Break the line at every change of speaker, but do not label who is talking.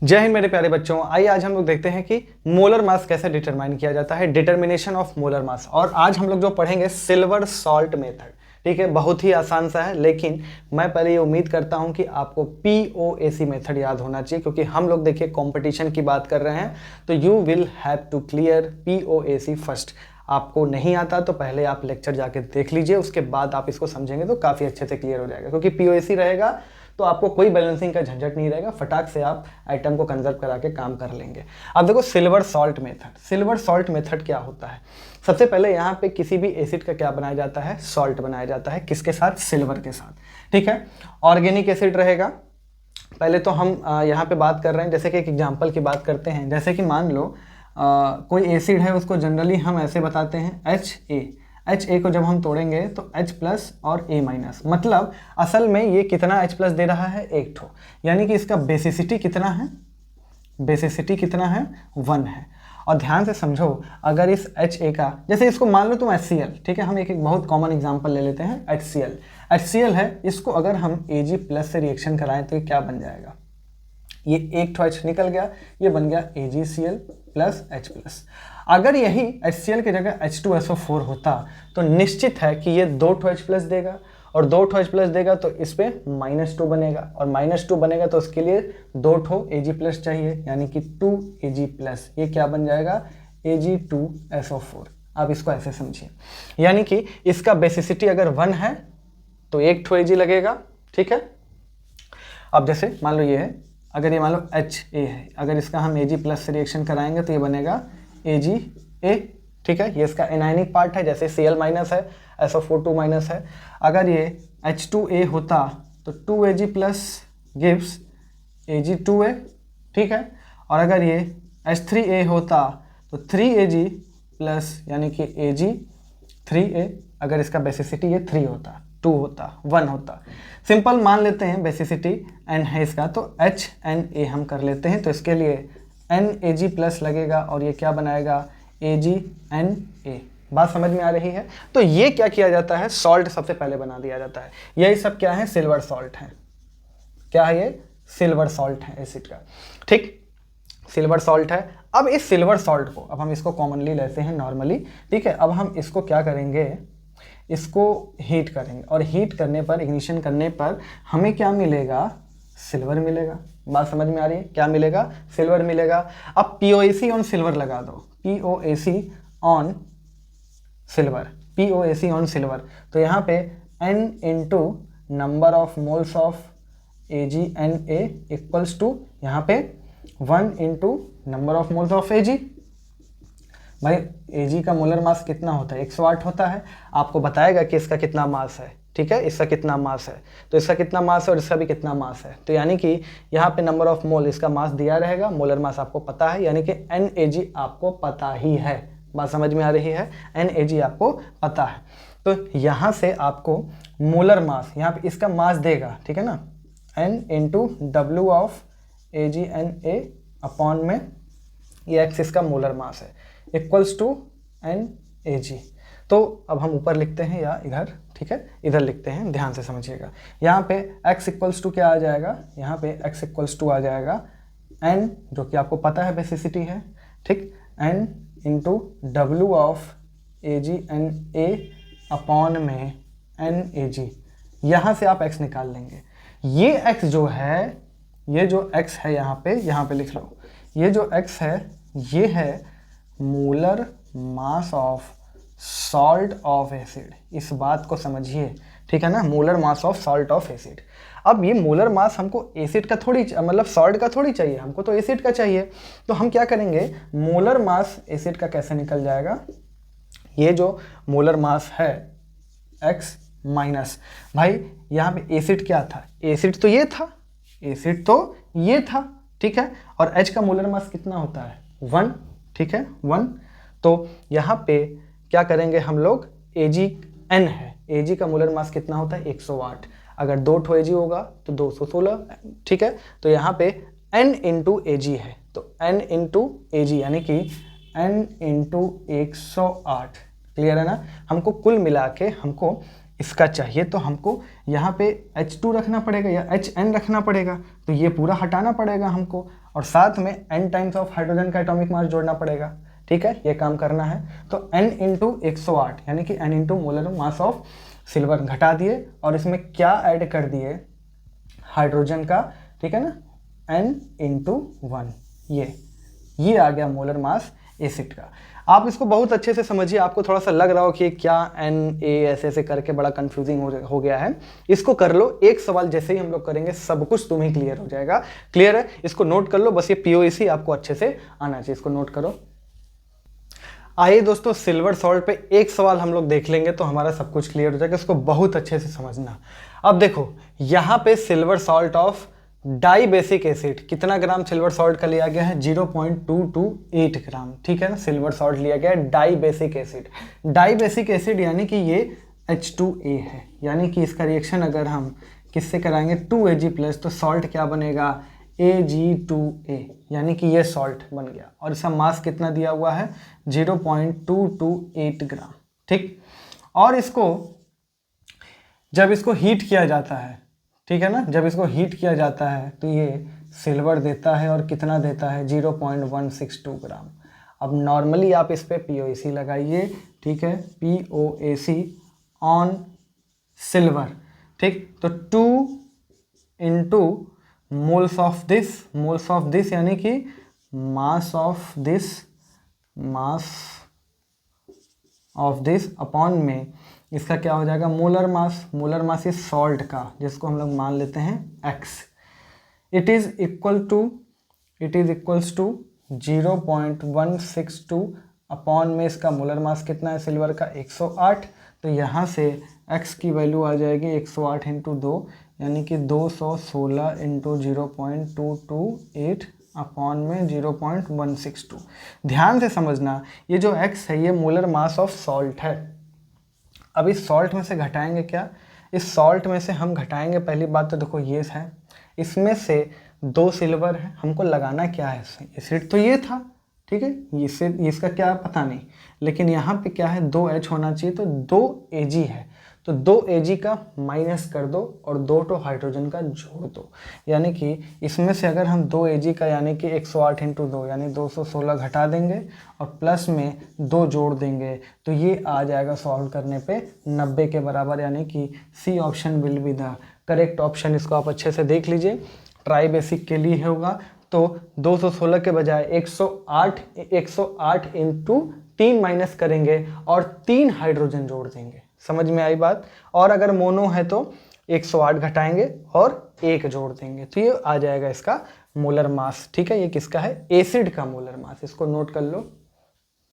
जय हिंद मेरे प्यारे बच्चों। आइए आज हम लोग देखते हैं कि मोलर मास कैसे डिटरमाइन किया जाता है, डिटर्मिनेशन ऑफ मोलर मास। और आज हम लोग जो पढ़ेंगे सिल्वर सॉल्ट मेथड। ठीक है, बहुत ही आसान सा है, लेकिन मैं पहले ये उम्मीद करता हूं कि आपको POAC मेथड याद होना चाहिए, क्योंकि हम लोग देखिए कंपटीशन की बात कर रहे हैं, तो you will have to clear POAC first. आपको नहीं आता तो पहले आप लेक्चर जाके देख लीजिए, उसके बाद आप इसको समझेंगे तो काफ़ी अच्छे से क्लियर हो जाएगा। क्योंकि POAC रहेगा तो आपको कोई बैलेंसिंग का झंझट नहीं रहेगा, फटाक से आप आइटम को कंजर्व करा के काम कर लेंगे। अब देखो silver salt method. Silver salt method क्या होता है? सबसे पहले यहाँ पे किसी भी एसिड का क्या बनाया जाता है? सॉल्ट बनाया जाता है। किसके साथ? सिल्वर के साथ। ठीक है, ऑर्गेनिक एसिड रहेगा। पहले तो हम यहाँ पे बात कर रहे हैं, जैसे कि एक एग्जाम्पल की बात करते हैं। जैसे कि मान लो कोई एसिड है, उसको जनरली हम ऐसे बताते हैं HA को जब हम तोड़ेंगे तो H प्लस और A माइनस, मतलब असल में ये कितना H प्लस दे रहा है? एक ठो, यानी कि इसका बेसिसिटी कितना है? बेसिसिटी कितना है? 1 है। और ध्यान से समझो, अगर इस HA का, जैसे इसको मान लो तुम HCl, ठीक है, हम एक बहुत कॉमन एग्जांपल ले लेते हैं। HCl है, इसको अगर हम Ag प्लस से रिएक्शन कराएं तो ये क्या बन जाएगा? ये एक ठो H निकल गया, ये बन गया AgCl प्लस H प्लस। अगर यही HCl की जगह H2SO4 होता तो निश्चित है कि ये 2 ठो H प्लस देगा, और 2 ठो H प्लस देगा तो इस पे -2 बनेगा, और -2 बनेगा तो उसके लिए 2 ठो Ag प्लस चाहिए, यानी कि 2Ag प्लस। ये क्या बन जाएगा? Ag2SO4। आप इसको ऐसे समझिए, यानी कि इसका बेसिसिटी अगर 1 है तो 1 ठो Ag लगेगा। ठीक है, अब जैसे मान लो ये है, अगर ये मान लो HA है, अगर इसका हम Ag प्लस से रिएक्शन कराएंगे तो ये बनेगा AgA। ठीक है, ये इसका एनायनिक पार्ट है, जैसे Cl माइनस है, SO4 2 माइनस है। अगर ये H2A होता तो 2Ag प्लस गिव्स Ag2A। ठीक है, और अगर ये H3A होता तो 3Ag प्लस, यानी कि Ag3A। अगर इसका बेसिसिटी ये 3 होता, 2 होता, 1 होता। सिंपल मान लेते हैं बेसिसिटी n है इसका, तो HNA हम कर लेते हैं, तो इसके लिए NAG प्लस लगेगा, और ये क्या बनाएगा? AgNA। बात समझ में आ रही है? तो ये क्या किया जाता है? सॉल्ट सबसे पहले बना दिया जाता है। यही सब क्या है? सिल्वर सॉल्ट है। क्या है ये? सिल्वर सॉल्ट है एसिड का। ठीक, सिल्वर सॉल्ट है। अब इस सिल्वर सॉल्ट को, अब हम इसको कॉमनली लेते हैं नॉर्मली। ठीक है, अब हम इसको क्या करेंगे? इसको हीट करेंगे, और हीट करने पर, इग्निशन करने पर हमें क्या मिलेगा? सिल्वर मिलेगा। बात समझ में आ रही है? क्या मिलेगा? सिल्वर मिलेगा। अब POAC ऑन सिल्वर लगा दो, POAC on silver, POAC on silver. तो यहाँ पे N into number of moles of AgNA equals to यहाँ पे 1 into number of moles of Ag। भाई Ag का मोलर मास कितना होता है? 108 होता है। आपको बताएगा कि इसका कितना मास है। ठीक है, इसका कितना मास है, तो इसका कितना मास है और इसका भी कितना मास है। तो यानी कि यहाँ पे नंबर ऑफ मोल, इसका मास दिया रहेगा, मोलर मास आपको पता है, यानी कि NAG आपको पता ही है। बात समझ में आ रही है? NAG आपको पता है। तो यहाँ से आपको मोलर मास, यहाँ पे इसका मास देगा, ठीक है ना, N into W of AgNA upon में ये X इसका मोलर मास है, इक्वल्स टू NAG। तो अब हम ऊपर लिखते हैं या इधर, ठीक है, इधर लिखते हैं, ध्यान से समझिएगा। यहाँ पे x इक्वल्स टू क्या आ जाएगा? यहाँ पे x इक्वल्स टू आ जाएगा n, जो कि आपको पता है बेसिसिटी है, ठीक, n into W of AgNA upon में NAG। यहाँ से आप x निकाल लेंगे। ये x जो है, ये जो x है यहाँ पे लिख लो, ये जो x है ये है molar mass of salt of acid. इस बात को समझिए, ठीक है ना, molar mass of salt of acid. अब ये मोलर मास हमको एसिड का थोड़ी, मतलब सॉल्ट का थोड़ी चाहिए, हमको तो एसिड का चाहिए। तो हम क्या करेंगे? मोलर मास एसिड का कैसे निकल जाएगा? ये जो मोलर मास है x माइनस, भाई यहाँ पे एसिड क्या था? एसिड तो ये था, एसिड तो ये था, ठीक है, और H का मोलर मास कितना होता है? 1, ठीक है, 1। तो यहाँ पे क्या करेंगे हम लोग? Agn है, Ag का मोलर मास कितना होता है? 108। अगर 2 ठो Ag होगा तो 216, ठीक है। तो यहाँ पे N इंटू Ag है, तो N इंटू Ag यानी कि N इंटू 108। क्लियर है ना? हमको कुल मिला के हमको इसका चाहिए, तो हमको यहाँ पे H2 रखना पड़ेगा या HN रखना पड़ेगा। तो ये पूरा हटाना पड़ेगा हमको, और साथ में n टाइम्स ऑफ हाइड्रोजन का एटॉमिक मास जोड़ना पड़ेगा। ठीक है, ये काम करना है। तो n इंटू 108 यानी कि n into molar mass of silver घटा दिए, और इसमें क्या ऐड कर दिए, हाइड्रोजन का, ठीक है ना, n इंटू 1, ये आ गया मोलर मास एसिड का। आप इसको बहुत अच्छे से समझिए, आपको थोड़ा सा लग रहा हो कि क्या NA ऐसे ऐसे करके बड़ा कंफ्यूजिंग हो गया है, इसको कर लो। एक सवाल जैसे ही हम लोग करेंगे सब कुछ तुम्हें क्लियर हो जाएगा। क्लियर है, इसको नोट कर लो, बस ये POEC आपको अच्छे से आना चाहिए, इसको नोट करो। आइए दोस्तों, सिल्वर सॉल्ट पे एक सवाल हम लोग देख लेंगे तो हमारा सब कुछ क्लियर हो जाएगा, इसको बहुत अच्छे से समझना। अब देखो यहाँ पे silver salt of dibasic acid, कितना ग्राम सिल्वर सॉल्ट का लिया गया है, 0.228 ग्राम। ठीक है ना, सिल्वर सॉल्ट लिया गया है dibasic acid. Dibasic acid यानी कि ये H2A है, यानी कि इसका रिएक्शन अगर हम किससे कराएंगे 2Ag+, तो सॉल्ट क्या बनेगा Ag2A, यानी कि ये सॉल्ट बन गया। और इसका मास कितना दिया हुआ है 0.228 ग्राम। ठीक, और इसको जब इसको हीट किया जाता है, ठीक है ना, जब इसको हीट किया जाता है तो ये सिल्वर देता है, और कितना देता है 0.162 ग्राम। अब नॉर्मली आप इस पे POEC लगाइए, ठीक है, POEC ऑन सिल्वर। ठीक, तो 2 इंटू मोल्स ऑफ दिस यानी कि मास ऑफ दिस अपॉन में इसका क्या हो जाएगा मोलर मास इस सॉल्ट का, जिसको हम लोग मान लेते हैं X। It is equals to 0.162 upon में इसका मोलर मास कितना है सिल्वर का 108। तो यहाँ से X की वैल्यू आ जाएगी 108 इंटू 2, यानी कि 216 इंटू 0.228 अपॉन में 0.162। ध्यान से समझना, ये जो X है ये मोलर मास ऑफ सॉल्ट है। अब इस सॉल्ट में से घटाएंगे क्या, इस सॉल्ट में से हम घटाएंगे, पहली बात तो देखो ये है, इसमें से 2 सिल्वर है, हमको लगाना क्या है एसिड, तो ये था। ठीक है, इसका क्या पता नहीं, लेकिन यहाँ पे क्या है 2H होना चाहिए, तो 2Ag है, तो 2Ag का माइनस कर दो और 2 हाइड्रोजन का जोड़ दो, यानी कि इसमें से अगर हम 2Ag का यानी कि 108 इंटू 2 यानी 216 घटा देंगे और प्लस में 2 जोड़ देंगे, तो ये आ जाएगा सॉल्व करने पे 90 के बराबर, यानी कि C option will be the correct option. इसको आप अच्छे से देख लीजिए, ट्राई बेसिक के लिए होगा, तो 216 के बजाय 108 इंटू 3 माइनस करेंगे और 3 हाइड्रोजन जोड़ देंगे। समझ में आई बात। और अगर मोनो है तो 108 घटाएंगे और 1 जोड़ देंगे, तो ये आ जाएगा इसका मोलर मास। ठीक है, ये किसका है एसिड का मोलर मास, इसको नोट कर लो।